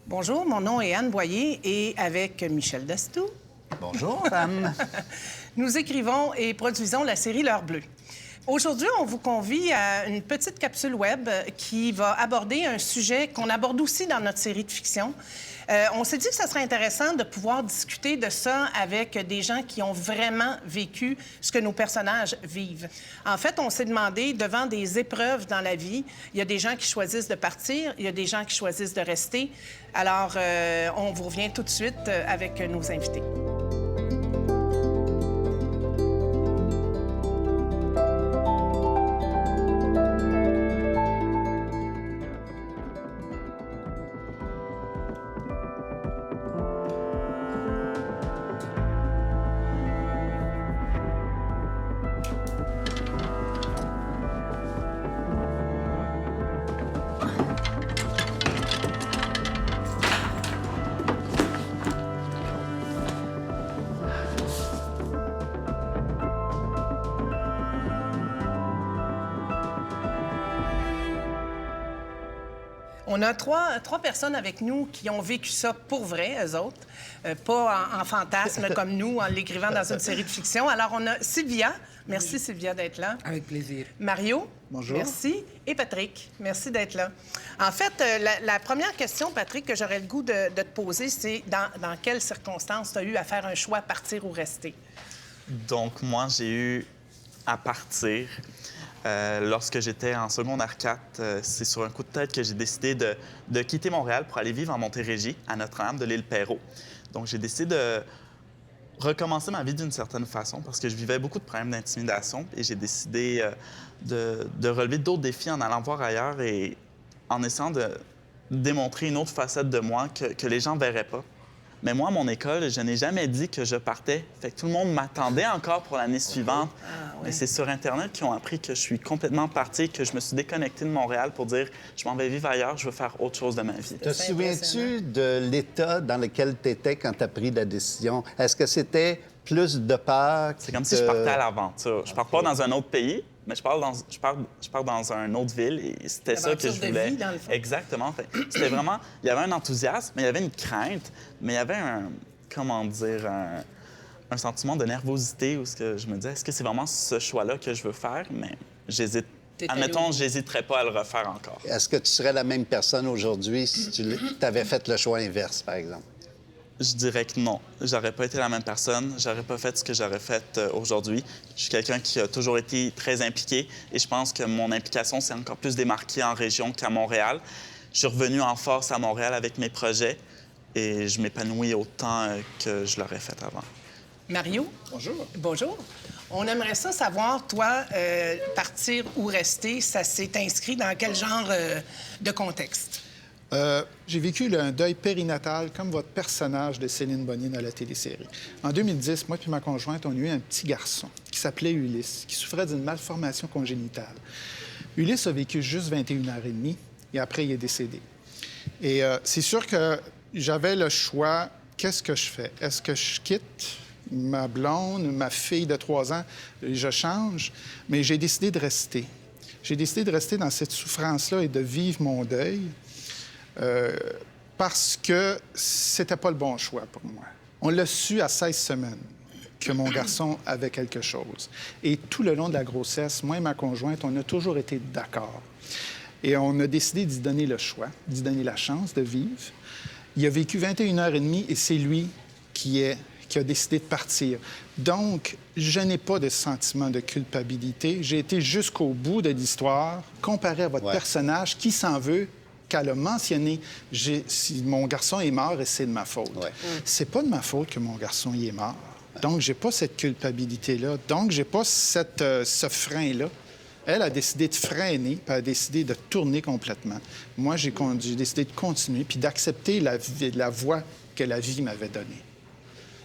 Bonjour, mon nom est Anne Boyer et avec Michel Dastou. Bonjour, Anne. Nous écrivons et produisons la série L'Heure bleue. Aujourd'hui, on vous convie à une petite capsule web qui va aborder un sujet qu'on aborde aussi dans notre série de fiction. On s'est dit que ça serait intéressant de pouvoir discuter de ça avec des gens qui ont vraiment vécu ce que nos personnages vivent. En fait, on s'est demandé, devant des épreuves dans la vie, il y a des gens qui choisissent de partir, il y a des gens qui choisissent de rester. Alors, on vous revient tout de suite avec nos invités. On a trois personnes avec nous qui ont vécu ça pour vrai, eux autres, pas en fantasme comme nous, en l'écrivant dans une série de fiction. Alors, on a Sylvia. Merci, Sylvia, d'être là. Avec plaisir. Mario. Bonjour. Merci. Et Patrick. Merci d'être là. En fait, la première question, Patrick, que j'aurais le goût de te poser, c'est dans quelles circonstances tu as eu à faire un choix, partir ou rester? Donc, moi, j'ai eu à partir. Lorsque j'étais en secondaire 4, c'est sur un coup de tête que j'ai décidé de quitter Montréal pour aller vivre en Montérégie, à Notre-Dame de l'île Perrot. Donc, j'ai décidé de recommencer ma vie d'une certaine façon parce que je vivais beaucoup de problèmes d'intimidation et j'ai décidé de relever d'autres défis en allant voir ailleurs et en essayant de démontrer une autre facette de moi que les gens ne verraient pas. Mais moi, à mon école, je n'ai jamais dit que je partais. Fait que tout le monde m'attendait encore pour l'année suivante. oui. Et c'est sur Internet qu'ils ont appris que je suis complètement partie, que je me suis déconnectée de Montréal pour dire je m'en vais vivre ailleurs, je veux faire autre chose de ma vie. Te souviens-tu de l'état dans lequel tu étais quand tu as pris la décision? Est-ce que c'était plus de peur? C'est comme si je partais à l'aventure. Je pars pas dans un autre pays, mais je pars dans une autre ville et c'était ça que je voulais. Vie, dans le fond. Exactement. Fait, c'était vraiment... Il y avait un enthousiasme, mais il y avait une crainte, mais il y avait un sentiment de nervosité où je me disais, est-ce que c'est vraiment ce choix-là que je veux faire? Mais j'hésite. Admettons, j'hésiterais pas à le refaire encore. Est-ce que tu serais la même personne aujourd'hui si tu avais fait le choix inverse, par exemple? Je dirais que non. J'aurais pas été la même personne. J'aurais pas fait ce que j'aurais fait aujourd'hui. Je suis quelqu'un qui a toujours été très impliqué et je pense que mon implication s'est encore plus démarquée en région qu'à Montréal. Je suis revenu en force à Montréal avec mes projets et je m'épanouis autant que je l'aurais fait avant. Mario. Bonjour. Bonjour. On aimerait ça savoir, toi, partir ou rester, ça s'est inscrit dans quel genre de contexte? J'ai vécu un deuil périnatal comme votre personnage de Céline Bonnier dans la télésérie. En 2010, moi et ma conjointe, on a eu un petit garçon qui s'appelait Ulysse, qui souffrait d'une malformation congénitale. Ulysse a vécu juste 21 heures et demie et après, il est décédé. Et c'est sûr que j'avais le choix, qu'est-ce que je fais? Est-ce que je quitte ma blonde, ma fille de 3 ans, je change? Mais j'ai décidé de rester. J'ai décidé de rester dans cette souffrance-là et de vivre mon deuil. Parce que c'était pas le bon choix pour moi. On l'a su à 16 semaines que mon garçon avait quelque chose. Et tout le long de la grossesse, moi et ma conjointe, on a toujours été d'accord. Et on a décidé d'y donner le choix, d'y donner la chance de vivre. Il a vécu 21 heures et demie et c'est lui qui a décidé de partir. Donc, je n'ai pas de sentiment de culpabilité. J'ai été jusqu'au bout de l'histoire, comparé à votre personnage qui s'en veut, qu'elle a mentionné, si mon garçon est mort et c'est de ma faute. Ouais. C'est pas de ma faute que mon garçon y est mort. Donc, j'ai pas cette culpabilité-là. Donc, j'ai pas ce frein-là. Elle a décidé de freiner, puis elle a décidé de tourner complètement. Moi, j'ai décidé de continuer, puis d'accepter la voie que la vie m'avait donnée.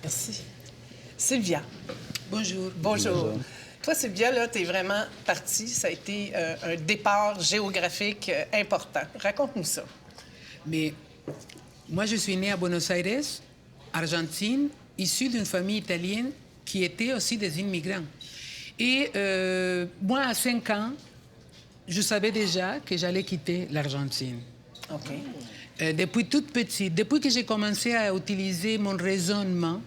Merci. Sylvia. Bonjour. Bonjour. Toi, Sylvia, là, t'es vraiment partie. Ça a été un départ géographique important. Raconte-nous ça. Mais moi, je suis née à Buenos Aires, Argentine, issue d'une famille italienne qui était aussi des immigrants. Et moi, à 5 ans, je savais déjà que j'allais quitter l'Argentine. OK. Depuis toute petite, depuis que j'ai commencé à utiliser mon raisonnement,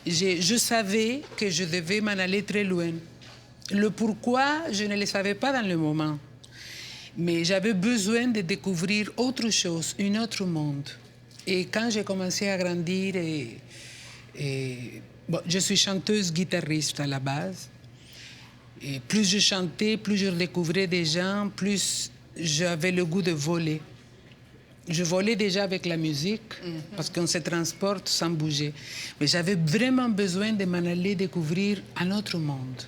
je savais que je devais m'en aller très loin. Le pourquoi, je ne le savais pas dans le moment. Mais j'avais besoin de découvrir autre chose, un autre monde. Et quand j'ai commencé à grandir, bon, je suis chanteuse, guitariste à la base. Et plus je chantais, plus je découvrais des gens, plus j'avais le goût de voler. Je volais déjà avec la musique, parce qu'on se transporte sans bouger. Mais j'avais vraiment besoin de m'en aller découvrir un autre monde.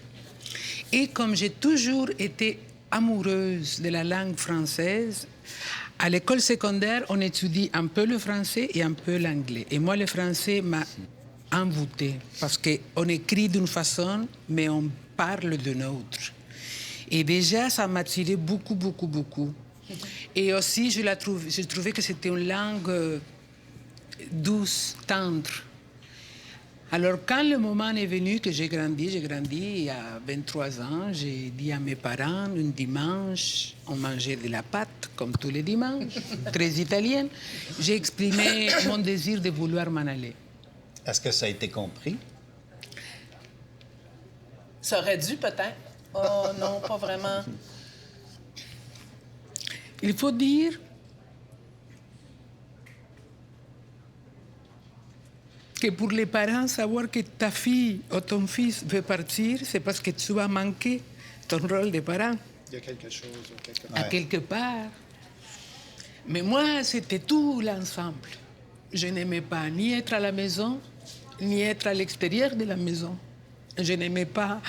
Et comme j'ai toujours été amoureuse de la langue française, à l'école secondaire, on étudie un peu le français et un peu l'anglais. Et moi, le français m'a envoûtée, parce qu'on écrit d'une façon, mais on parle d'une autre. Et déjà, ça m'attirait beaucoup, beaucoup, beaucoup. Et aussi, je trouvais que c'était une langue douce, tendre. Alors, quand le moment est venu que j'ai grandi il y a 23 ans, j'ai dit à mes parents, un dimanche, on mangeait de la pâte, comme tous les dimanches, très italienne. J'ai exprimé mon désir de vouloir m'en aller. Est-ce que ça a été compris? Ça aurait dû, peut-être. Oh non, pas vraiment. Il faut dire que pour les parents, savoir que ta fille ou ton fils veut partir, c'est parce que tu as manqué ton rôle de parent. Il y a quelque chose quelque part. À quelque part. Mais moi, c'était tout l'ensemble. Je n'aimais pas ni être à la maison, ni être à l'extérieur de la maison. Je n'aimais pas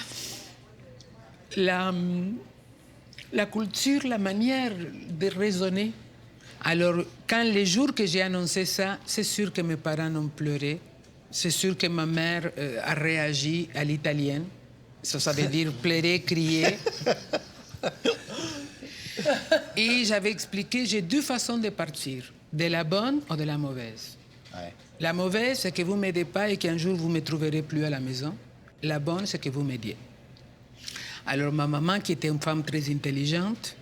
la culture, la manière de raisonner. Alors, quand les jours que j'ai annoncé ça, c'est sûr que mes parents ont pleuré. C'est sûr que ma mère a réagi à l'italienne. Ça veut dire pleurer, crier. Et j'avais expliqué, j'ai deux façons de partir, de la bonne ou de la mauvaise. Ouais. La mauvaise, c'est que vous ne m'aidez pas et qu'un jour, vous ne me trouverez plus à la maison. La bonne, c'est que vous m'aidiez. Alors, ma maman, qui était une femme très intelligente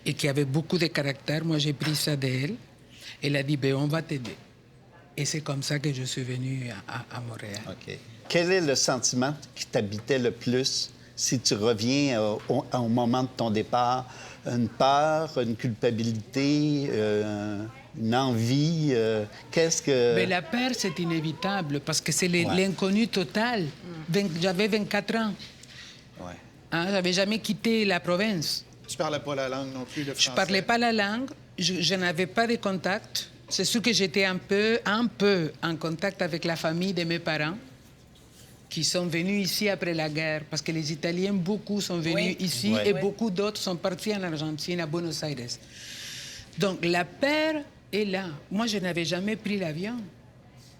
et qui avait beaucoup de caractère, moi, j'ai pris ça d'elle. Elle a dit, ben, on va t'aider. Et c'est comme ça que je suis venue à Montréal. OK. Quel est le sentiment qui t'habitait le plus si tu reviens au moment de ton départ? Une peur, une culpabilité, une envie? Qu'est-ce que... Mais la peur, c'est inévitable parce que c'est l'inconnu total. J'avais 24 ans. Ouais. Hein, je n'avais jamais quitté la province. Tu ne parlais pas la langue non plus, le français? Je ne parlais pas la langue, je n'avais pas de contact. C'est sûr que j'étais un peu en contact avec la famille de mes parents qui sont venus ici après la guerre, parce que les Italiens, beaucoup sont venus ici et beaucoup d'autres sont partis en Argentine, à Buenos Aires. Donc la peur est là. Moi, je n'avais jamais pris l'avion.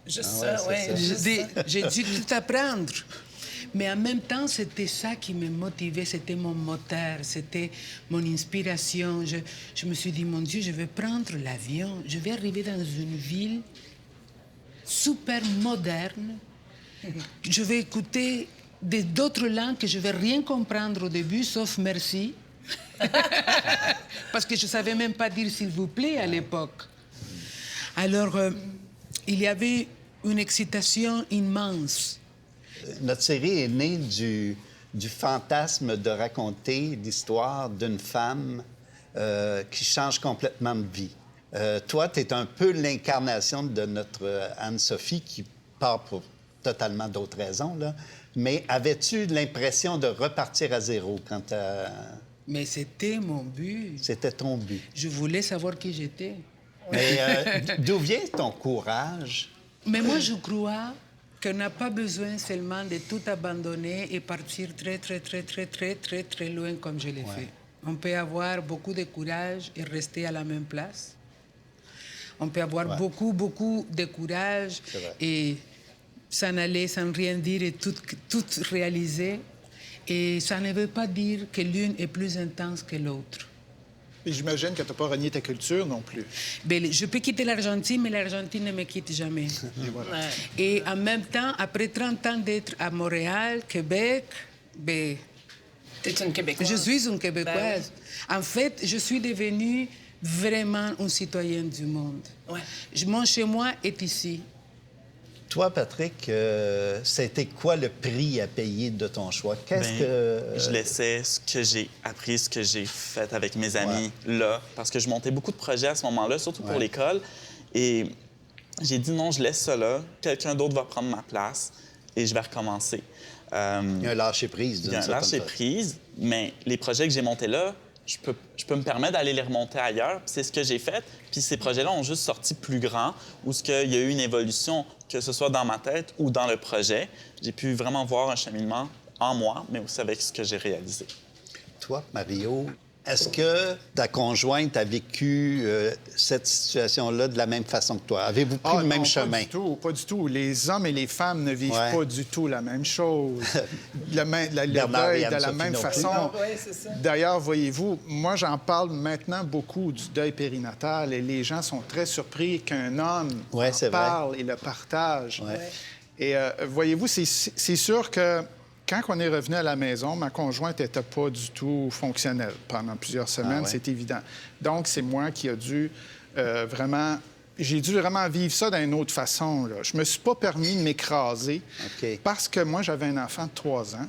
Juste ça, oui. J'ai dû tout apprendre. Mais en même temps, c'était ça qui me motivait, c'était mon moteur, c'était mon inspiration. Je me suis dit, mon Dieu, je vais prendre l'avion, je vais arriver dans une ville super moderne. Je vais écouter d'autres langues que je ne vais rien comprendre au début, sauf merci. Parce que je ne savais même pas dire s'il vous plaît à l'époque. Alors, il y avait une excitation immense. Notre série est née du fantasme de raconter l'histoire d'une femme qui change complètement de vie. Toi, tu es un peu l'incarnation de notre Anne-Sophie qui part pour totalement d'autres raisons, là. Mais avais-tu l'impression de repartir à zéro quand tu as... Mais c'était mon but. C'était ton but. Je voulais savoir qui j'étais. Mais d'où vient ton courage? Mais moi, je crois qu'on n'a pas besoin seulement de tout abandonner et partir très, très, très, très, très, très, très loin comme je l'ai fait. On peut avoir beaucoup de courage et rester à la même place. On peut avoir beaucoup, beaucoup de courage et s'en aller sans rien dire et tout réaliser. Et ça ne veut pas dire que l'une est plus intense que l'autre. Et j'imagine que tu n'as pas renié ta culture non plus. Ben, je peux quitter l'Argentine, mais l'Argentine ne me quitte jamais. Et voilà. Et en même temps, après 30 ans d'être à Montréal, Québec, ben, T'es une Québécoise. je suis une Québécoise. Ben oui. En fait, je suis devenue vraiment une citoyenne du monde. Ouais. Mon chez-moi est ici. Toi, Patrick, c'était quoi le prix à payer de ton choix? Je laissais ce que j'ai appris, ce que j'ai fait avec mes amis là, parce que je montais beaucoup de projets à ce moment-là, surtout pour l'école. Et j'ai dit non, je laisse ça là, quelqu'un d'autre va prendre ma place et je vais recommencer. Il y a un lâcher-prise, d'une Il y a un certaine façon. lâcher-prise, mais les projets que j'ai montés là, je peux me permettre d'aller les remonter ailleurs. Puis c'est ce que j'ai fait. Puis ces projets-là ont juste sorti plus grands, où il y a eu une évolution, que ce soit dans ma tête ou dans le projet. J'ai pu vraiment voir un cheminement en moi, mais aussi avec ce que j'ai réalisé. Toi, Mario, est-ce que ta conjointe a vécu cette situation-là de la même façon que toi? Avez-vous pris le même chemin? Pas du tout. Les hommes et les femmes ne vivent pas du tout la même chose. Le deuil de la même façon. C'est ça. D'ailleurs, voyez-vous, moi, j'en parle maintenant beaucoup du deuil périnatal et les gens sont très surpris qu'un homme en parle et le partage. Ouais. Et voyez-vous, c'est sûr que quand on est revenu à la maison, ma conjointe n'était pas du tout fonctionnelle pendant plusieurs semaines, c'est évident. Donc, c'est moi qui a dû j'ai dû vraiment vivre ça d'une autre façon, là. Je me suis pas permis de m'écraser parce que moi, j'avais un enfant de 3 ans.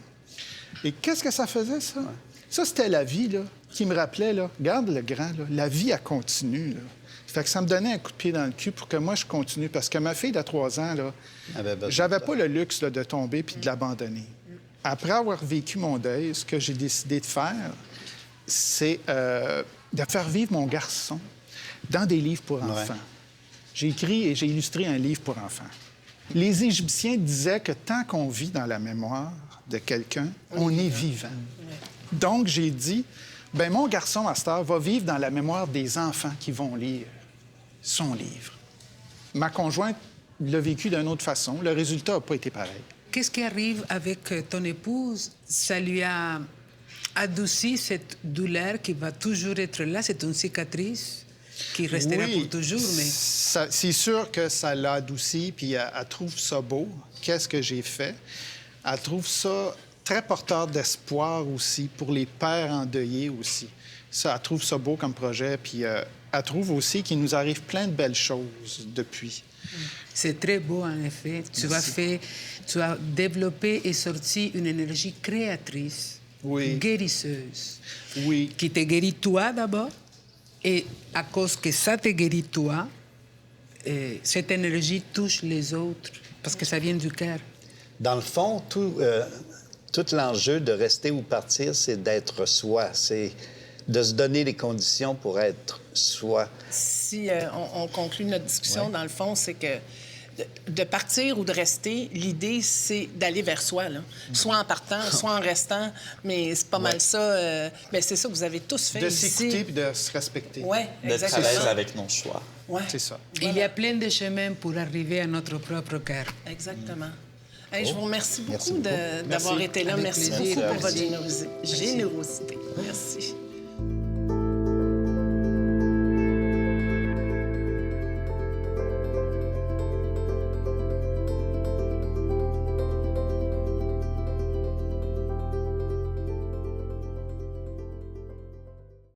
Et qu'est-ce que ça faisait, ça? Ça, c'était la vie, là, qui me rappelait, là, regarde le grand, là, la vie, elle continue, là. Fait que ça me donnait un coup de pied dans le cul pour que moi, je continue. Parce que ma fille de 3 ans, là, j'avais pas le luxe là, de tomber puis de l'abandonner. Après avoir vécu mon deuil, ce que j'ai décidé de faire, c'est de faire vivre mon garçon dans des livres pour enfants. J'ai écrit et j'ai illustré un livre pour enfants. Les Égyptiens disaient que tant qu'on vit dans la mémoire de quelqu'un, on est vivant. Donc, j'ai dit, bien, mon garçon, à cette heure, va vivre dans la mémoire des enfants qui vont lire son livre. Ma conjointe l'a vécu d'une autre façon. Le résultat n'a pas été pareil. Qu'est-ce qui arrive avec ton épouse? Ça lui a adouci cette douleur qui va toujours être là. C'est une cicatrice qui restera pour toujours, mais... C'est sûr que ça l'a adouci, puis elle trouve ça beau. Qu'est-ce que j'ai fait? Elle trouve ça très porteur d'espoir aussi, pour les pères endeuillés aussi. Ça, elle trouve ça beau comme projet, puis elle trouve aussi qu'il nous arrive plein de belles choses depuis. C'est très beau, en effet. Tu as développé et sorti une énergie créatrice, guérisseuse, qui te guérit toi d'abord, et à cause que ça te guérit toi, cette énergie touche les autres, parce que ça vient du cœur. Dans le fond, tout l'enjeu de rester ou partir, c'est d'être soi. C'est de se donner les conditions pour être soi. Si on conclut notre discussion, dans le fond, c'est que de partir ou de rester, l'idée, c'est d'aller vers soi, là. Soit en partant, soit en restant, mais c'est pas mal ça. Mais c'est ça que vous avez tous fait ici. De s'écouter et de se respecter. Oui, D'être à l'aise avec nos choix. Ouais. C'est ça. Il y a plein de chemins pour arriver à notre propre cœur. Exactement. Hey, je vous remercie beaucoup Merci beaucoup. d'avoir été là. Avec Merci plaisir. beaucoup pour Merci. votre générosité. Merci.